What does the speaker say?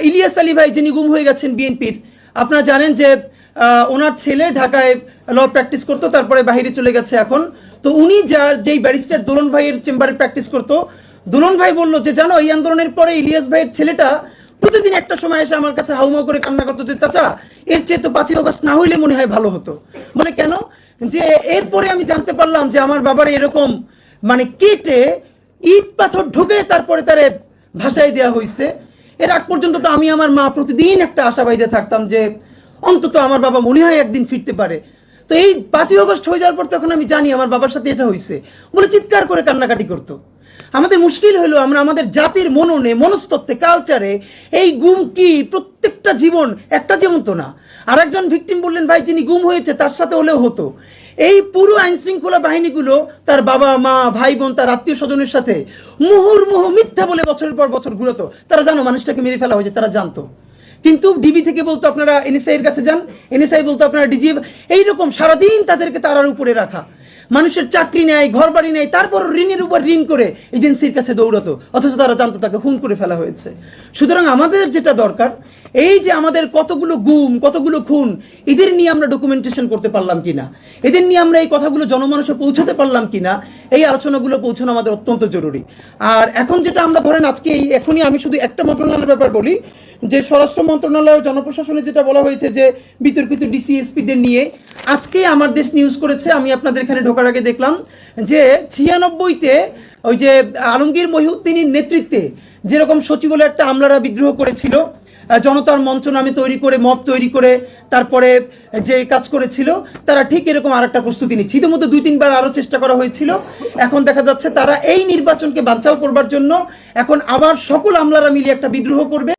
ইলিয়াস আলী ভাই যিনি গুম হয়ে গেছেন বিএনপির, আপনারা জানেন যে ওনার ছেলে ঢাকায় ল প্র্যাকটিস করতো, তারপরে বাইরে চলে গেছে এখন। তো উনি যেই ব্যারিস্টার দোলন ভাইয়ের চেম্বারে প্র্যাকটিস করতো, দোলন ভাই বললো যে জানো এই আন্দোলনের পরে ইলিয়াস ভাইয়ের ছেলেটা প্রতিদিন একটা সময় এসে আমার কাছে হাউমাউ করে কান্না করতো যে চাচা এর চেয়ে তো 5ই আগস্ট না হইলে মনে হয় ভালো হতো। মানে কেন? যে এরপরে আমি জানতে পারলাম যে আমার বাবার এরকম মানে কেটে ইট পাথর ঢুকে তারপরে তারে ভাসায় দেওয়া হয়েছে। এর আগ পর্যন্ত তো আমি আমার মা প্রতিদিন একটা আশাবাদীতে থাকতাম যে অন্তত আমার বাবা মনে হয় একদিন ফিরতে পারে। তো এই 5ই আগস্ট হয়ে যাওয়ার পর তখন আমি জানি আমার বাবার সাথে এটা হয়েছে বলে চিৎকার করে কান্নাকাটি করতো। আমাদের মুশকিল হলো আমরা আমাদের জাতির মননে মনস্তত্ত্বে কালচারে এই গুম কি প্রত্যেকটা জীবন একটা যেমন তো না। আর একজন ভিকটিম বললেন ভাই যিনি গুম হয়েছে তার সাথে হলেও হতো। এই পুরো আইন শৃঙ্খলা বাহিনীগুলো তার বাবা মা ভাই বোন তার আত্মীয় স্বজনের সাথে মুহুর্মুহু মিথ্যা বলে বছরের পর বছর ঘুরতো। তারা জানো মানুষটাকে মেরে ফেলা হয়েছে, তারা জানতো, কিন্তু ডিবি থেকে বলতো আপনারা এনএসআই এর কাছে যান, এনএসআই বলতো আপনারা ডিজি, এইরকম সারাদিন তাদেরকে তারার উপরে রাখা। মানুষের চাকরি নেয়, ঘর বাড়ি নেয়, তারপর ঋণের উপর ঋণ করে এজেন্সির কাছে দৌড়াতো, অথচ তারা জানতো তাকে খুন করে ফেলা হয়েছে। সুতরাং আমাদের যেটা দরকার, এই যে আমাদের কতগুলো গুম কতগুলো খুন, এদের নিয়ে আমরা ডকুমেন্টেশন করতে পারলাম কিনা, এদের নিয়ে আমরা এই কথাগুলো জনমানুষে পৌঁছাতে পারলাম কিনা, এই আলোচনাগুলো পৌঁছানো আমাদের অত্যন্ত জরুরি। আর এখন যেটা আমরা ধরেন আজকে এখনই আমি শুধু একটা মন্ত্রণালয়ের ব্যাপার বলি, যে স্বরাষ্ট্র মন্ত্রণালয় জনপ্রশাসনে যেটা বলা হয়েছে যে বিতর্কিত ডিসিএসপিদের নিয়ে আজকে আমার দেশ নিউজ করেছে, আমি আপনাদের এখানে ঢোকার আগে দেখলাম যে 96-তে ওই যে আলমগীর মহিউদ্দিনের নেতৃত্বে যেরকম সচিবালয়ে একটা আমলারা বিদ্রোহ করেছিল, জনতার মঞ্চ নামে তৈরি করে মব তৈরি করে তারপরে যে কাজ করেছিল, তারা ঠিক এরকম আরেকটা প্রস্তুতি নিচ্ছে। ইতিমধ্যে 2-3 বার আরও চেষ্টা করা হয়েছিল। এখন দেখা যাচ্ছে তারা এই নির্বাচনকে বানচাল করবার জন্য এখন আবার সকল আমলারা মিলিয়ে একটা বিদ্রোহ করবে।